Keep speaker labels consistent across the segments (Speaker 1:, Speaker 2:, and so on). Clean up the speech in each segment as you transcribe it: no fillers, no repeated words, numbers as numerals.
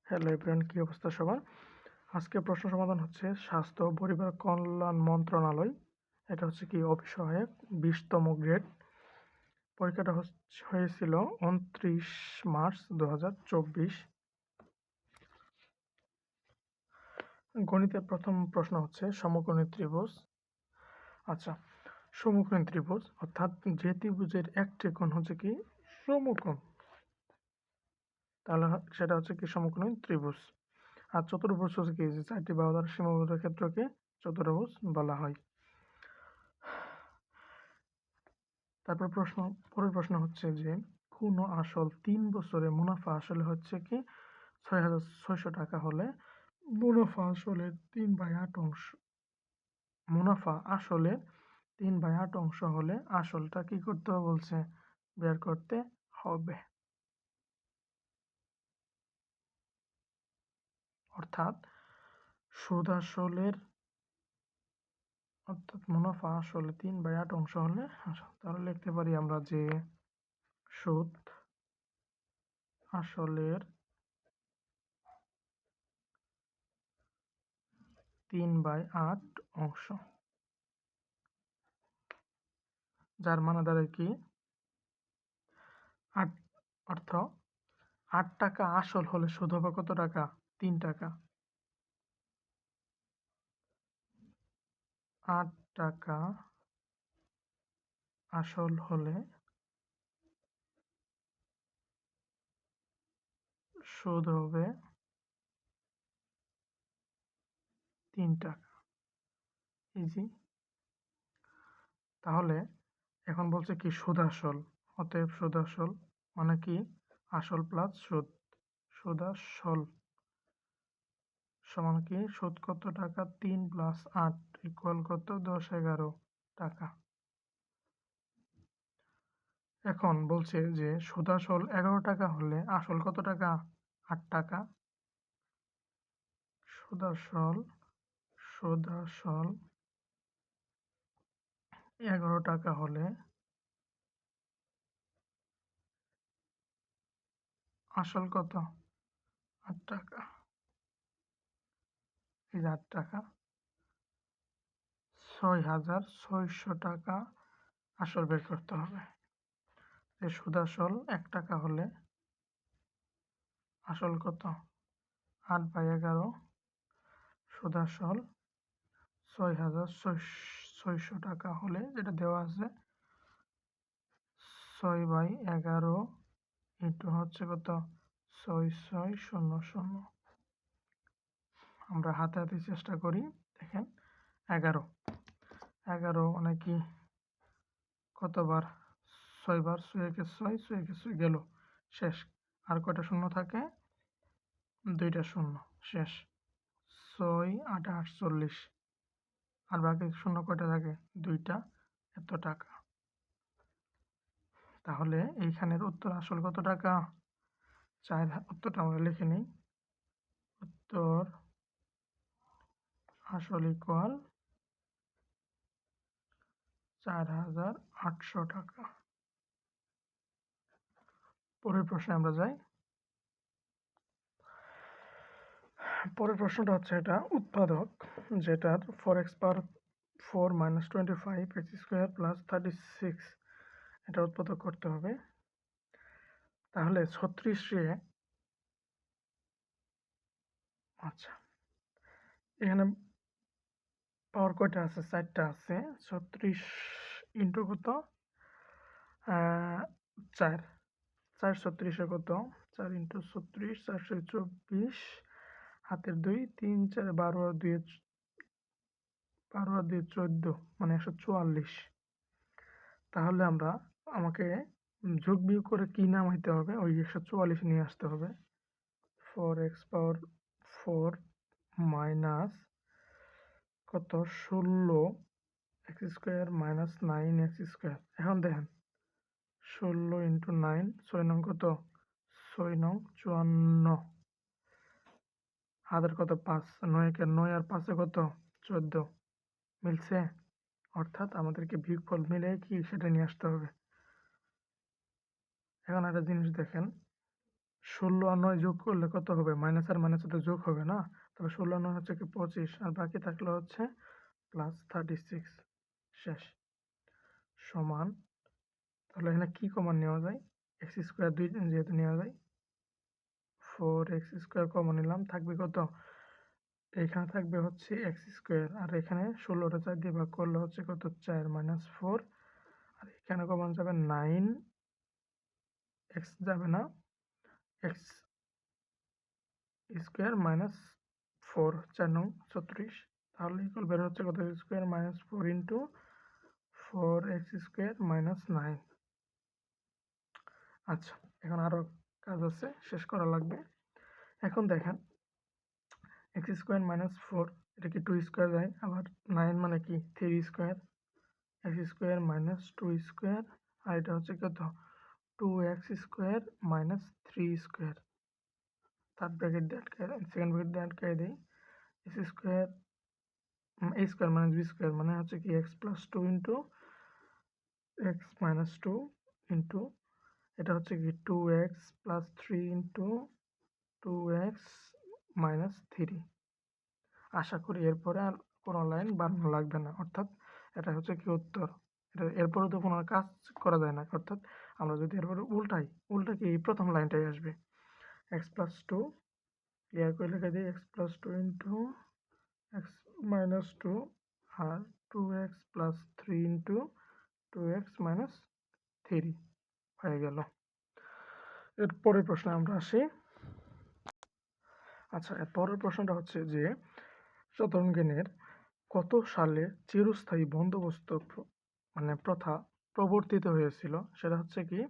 Speaker 1: Hello everyone, কি অবস্থা সবার? আজকে প্রশ্ন সমাধান হচ্ছে স্বাস্থ্য ও পরিবার কল্যাণ মন্ত্রণালয়। এটা হচ্ছে কি অফিস সহায়ক 20তম গ্রেড। পরীক্ষাটা হয়েছিল 29 মার্চ 2024। গণিতের প্রথম প্রশ্ন হচ্ছে সমকোণী ত্রিভুজ। আচ্ছা, সমকোণী ত্রিভুজ অর্থাৎ যে ত্রিভুজের একটি কোণ হচ্ছে কি সমকোণ, তাহলে সেটা হচ্ছে কি সমকোণী ত্রিভুজ। আর চতুর্ভুজ হচ্ছে কি যে চারটি বাহু দ্বারা সীমাবদ্ধ ক্ষেত্রকে চতুর্ভুজ বলা হয়। তারপর পরের প্রশ্ন হচ্ছে যে কোন আসল 3 বছরে মুনাফা আসলে হচ্ছে কি 6,600 টাকা হলে মুনাফা আসলে 3/8 অংশ, মুনাফা আসলে 3/8 অংশ হলে আসলটা কি করতে হবে বলছে, বের করতে হবে। অর্থাৎ সুদ আসলের অর্থাৎ মুনাফা আসলে 3/8 অংশ হলে আসল। তাহলে লিখতে পারি আমরা যে সুদ আসলের 3/8 অংশ, যার মানে দাঁড়ায় কি 8 অর্থ 8 টাকা আসল হলে সুদ হবে কত টাকা? 3 টাকা। 8 টাকা আসল হলে সুদ হবে 3 টাকা। ইজি। তাহলে এখন বলছে কি সুদ আসল, অতএব সুদ আসল মানে কি আসল প্লাস সুদ। সুদ আসল সমান কি সুদ কত টাকা? 3 + 8 ইকুয়াল কত? 10-11 টাকা। এখন বলছে যে সুদ আসল 11 টাকা হলে আসল কত টাকা? 8 টাকা। সুদ আসল 11 টাকা হলে আসল কত? 8 টাকা। এই যে 8 টাকা, 6,600 টাকা আসল বের করতে হবে। যে সুদ আসল 1 টাকা হলে আসল কত? 8/11। সুদ আসল 6,600 টাকা হলে যেটা দেওয়া আছে 6/11 ইন্টু হচ্ছে কত? 6600। আমরা হাতে হাতে চেষ্টা করি। দেখেন 11 মানে কি কতবার? 6 বার, 6 একে 6, 6 একে 6 গেল, শেষ। আর কয়টা শূন্য থাকে? 2টা শূন্য, শেষ। 6 8 48, আর বাকি শূন্য কয়টা থাকে? 2টা। এত টাকা। তাহলে এইখানের উত্তর আসল কত টাকা? উত্তরটা আমরা লিখে নিই। উত্তর আসল ইকুয়াল 4,800 টাকা। পরের প্রশ্নে আমরা যাই। পরের প্রশ্নটা হচ্ছে এটা উৎপাদক, যেটার 4x⁴ - 25 x² + 36 এটা উৎপাদক করতে হবে। তাহলে 36 এ আচ্ছা, এখানে পাওয়ার কয়টা আছে? 4টা আছে। 36 ইন্টু কত? 4। 4 36 এ কত? 4 ইন্টু 36, 424, হাতের 2, 3 4 12 আর 2 14, মানে 144। তাহলে আমাকে যোগ বিয়োগ করে কি নামাইতে হবে? ওই 144 নিয়ে আসতে হবে। 4x⁴ মাইনাস কত? 16 x² - 9x²। এখন দেখেন 16 ইন্টু 9, 6 নং কত? 6 নং 54, হাতের কত? 5, 9 একে 9 আর 5 এ কত? 14। মিলছে? অর্থাৎ আমাদেরকে বিয়োগফল মিলে কি সেটা নিয়ে আসতে হবে। এখন একটা জিনিস দেখেন, 16 আর 9 যোগ করলে কত হবে? মাইনাস আর মাইনাসে তো যোগ হবে না? তাহলে 16 আর 9 হচ্ছে কি 25 আর বাকি থাকলে হচ্ছে +36 শেষ। সমান, তাহলে এখানে কি কমন নেওয়া যায়? এক্স স্কোয়ার যেহেতু নেওয়া যায়, 4x স্কোয়ার কমন নিলাম, থাকবে কত? এখানে থাকবে হচ্ছে এক্স স্কোয়ার আর এখানে 16টা 4 দিয়ে ভাগ করলে হচ্ছে কত? 4 - 4 আর এখানে কমন যাবে 9, এক্স যাবে না, এক্স স্কোয়ার মাইনাস 4, 4 নং 36, তাহলে ইকুয়াল বের হচ্ছে কত? Square minus 4 into 4x square minus 9। আচ্ছা, এখন আরও কাজ আছে, শেষ করা লাগবে। এখন দেখেন এক্স স্কোয়ার মাইনাস 4 এটা কি 2 স্কোয়ার যায়, আবার 9 মানে কি 3 square, x square minus 2 square আর এটা হচ্ছে কত? 2x square minus 3 square. Third bracket দিয়ে আটকায়, সেকেন্ড ব্র্যাকেট দিয়ে আটকায় দিই। X square a square minus b square মানে হচ্ছে কি x plus 2 into x minus 2 into এটা হচ্ছে কি 2x plus 3 into 2x minus 3। আশা করি এরপরে আর কোনো লাইন বানানো লাগবে না, অর্থাৎ এটা হচ্ছে কি উত্তর। এটা এরপরে তো কোনো কাজ করা যায় না, অর্থাৎ আমরা যদি এরপরে উল্টা কি এই প্রথম লাইনটাই আসবে। এক্স প্লাস 2 ক্লিয়ার করে লিখে দিই, x plus 2 into x minus 2 আর 2x plus 3 into 2x minus 3 হয়ে গেল। এর পরের প্রশ্নে আমরা আসি। আচ্ছা, এর পরের প্রশ্নটা হচ্ছে যে সাধারণ জ্ঞানের কত সালে চিরস্থায়ী বন্দোবস্ত প্রথা প্রবর্তিত হয়েছিল? সেটা হচ্ছে কি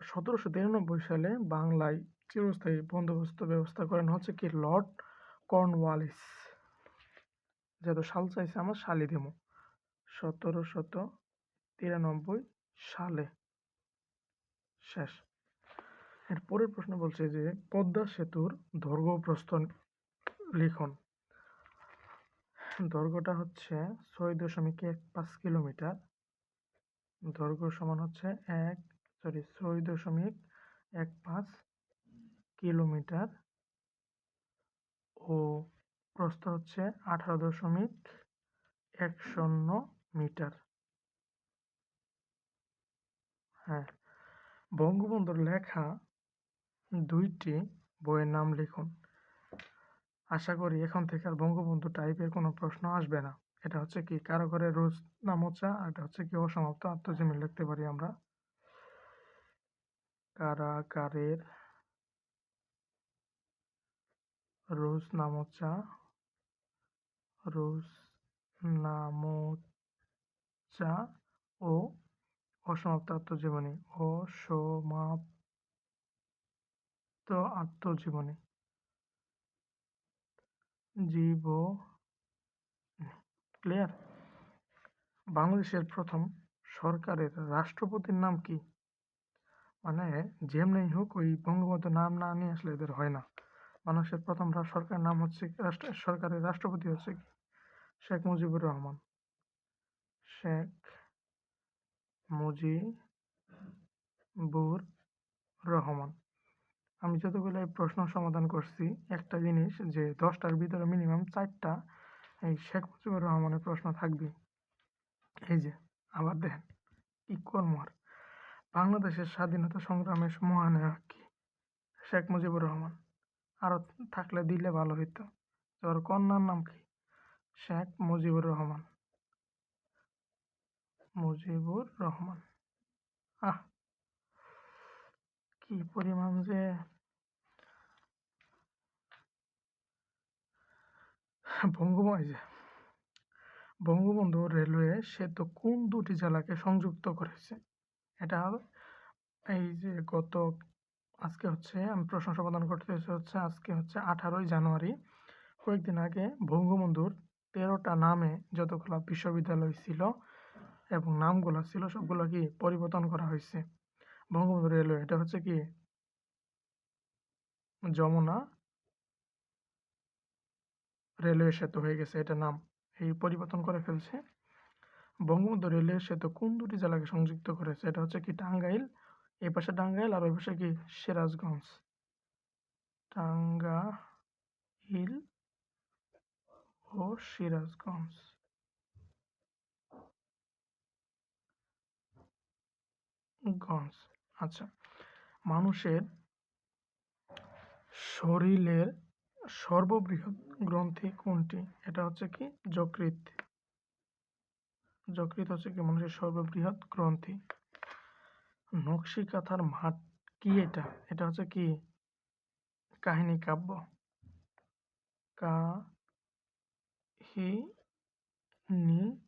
Speaker 1: 1793 সালে বাংলায় চিরস্থায়ী বন্দোবস্ত ব্যবস্থা করেন হচ্ছে কি লর্ড কর্নওয়ালিস। যেহেতু সাল চাইছে আমার সালই দেবো, 1793 সালে। শেষ। এর পরের প্রশ্ন বলছে যে পদ্মা সেতুর দৈর্ঘ্য প্রস্থ লিখুন। দৈর্ঘ্যটা হচ্ছে 6.15 কিলোমিটার, দৈর্ঘ্য সমান হচ্ছে 6.15 কিলোমিটার ও প্রস্থ হচ্ছে 18.10 মিটার। হ্যাঁ, বঙ্গবন্ধুর লেখা 2টি বইয়ের নাম লিখুন। আশা করি এখন থেকে আর বঙ্গবন্ধু টাইপের কোনো প্রশ্ন আসবে না। এটা হচ্ছে কি কারাগারের রোজনামচা আর এটা হচ্ছে কি অসমাপ্ত আত্মজীবনী লিখতে পারি আমরা। কারাগারের রোজনামচা, রোজনামচা ও অসমাপ্ত আত্মজীবনী, অসমাপ্ত আত্মজীবনী, ক্লিয়ার। বাংলাদেশের প্রথম সরকারের রাষ্ট্রপতির নাম কি? মানে যেমনি হোক ওই বঙ্গবন্ধু নাম না নিয়ে আসলে এদের হয় না। বাংলাদেশের প্রথম সরকারের নাম হচ্ছে সরকারের রাষ্ট্রপতি হচ্ছে কি শেখ মুজিবুর রহমান। শেখ মুজিবুর রহমান। আমি যতগুলো এই প্রশ্ন সমাধান করছি একটা জিনিস যে 10টার ভিতরে মিনিমাম 4টা এই শেখ মুজিবুর রহমানের প্রশ্ন থাকবে। এই যে আবার দেখেন কি করবো আর, বাংলাদেশের স্বাধীনতা সংগ্রামের মহানায়ক কি? শেখ মুজিবুর রহমান। আরো থাকলে দিলে ভালো হইতো। ওর কন্যার নাম কি? শেখ মুজিবুর রহমান। মুজিবুর রহমান। আহ, কি পরিমাণ যে বঙ্গবন্ধু রেলওয়ে সেতু কোন দুটি জেলাকে সংযুক্ত করেছে? এটা এই যে আজকে হচ্ছে আমি প্রশ্ন সমাধান করতেছি হচ্ছে আজকে হচ্ছে 18ই জানুয়ারি। কয়েকদিন আগে বঙ্গবন্ধুর 13টা নামে যতগুলো বিশ্ববিদ্যালয় ছিল এবং নামগুলো ছিল সবগুলো কি পরিবর্তন করা হয়েছে। বঙ্গবন্ধু রেলওয়ে এটা হচ্ছে কি যমুনা রেলওয়ে সেতু হয়ে গেছে, এটা নাম এই পরিবর্তন করে ফেলছে। বঙ্গবন্ধু রেলওয়ে সেতু কোন দুটি জেলাকে সংযুক্ত করেছে? এটা হচ্ছে কি টাঙ্গাইল এই পাশে টাঙ্গাইল আর ওই পাশে কি সিরাজগঞ্জ। টাঙ্গাইল ও সিরাজগঞ্জ। আচ্ছা, মানুষের শরীরের সর্ববৃহৎ গ্রন্থি কোনটি? এটা হচ্ছে কি যকৃৎ। যকৃৎ হচ্ছে কি মানুষের সর্ববৃহৎ গ্রন্থি। নকশি কাঁথার মাঠ কি? এটা এটা হচ্ছে কি কাহিনী কাব্য। কাহিনী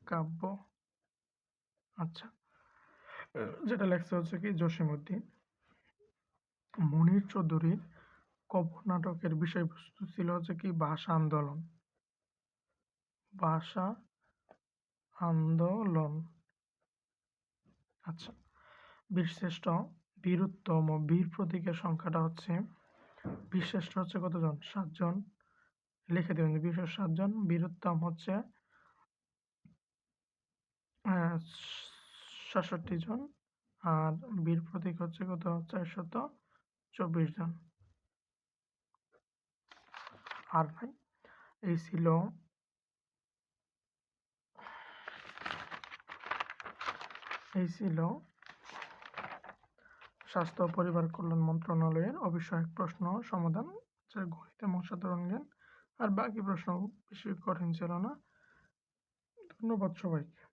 Speaker 1: কাব্য। আচ্ছা, যেটা লেখছে হচ্ছে কি জসীমউদ্দিন। মুনীর চৌধুরীর কবর নাটকের বিষয়বস্তু ছিল হচ্ছে কি ভাষা আন্দোলন। ভাষা আন্দোলন। আচ্ছা, বীরশ্রেষ্ঠ বীরুত্তম বীর প্রতীকের সংখ্যাটা হচ্ছে, বীরশ্রেষ্ঠ হচ্ছে কতজন? 7 জন। লিখে দেবেন যে 7 জন। বীরুত্তম হচ্ছে 67 জন। আর বীর প্রতীক হচ্ছে কত? 424 জন। আর ভাই এই ছিল স্বাস্থ্য ও পরিবার কল্যাণ মন্ত্রণালয়ের অবিষয়ক প্রশ্ন সমাধান, যা গণিত এবং সাধারণ জ্ঞান। আর বাকি প্রশ্ন বেশি কঠিন ছিল না। ধন্যবাদ সবাইকে।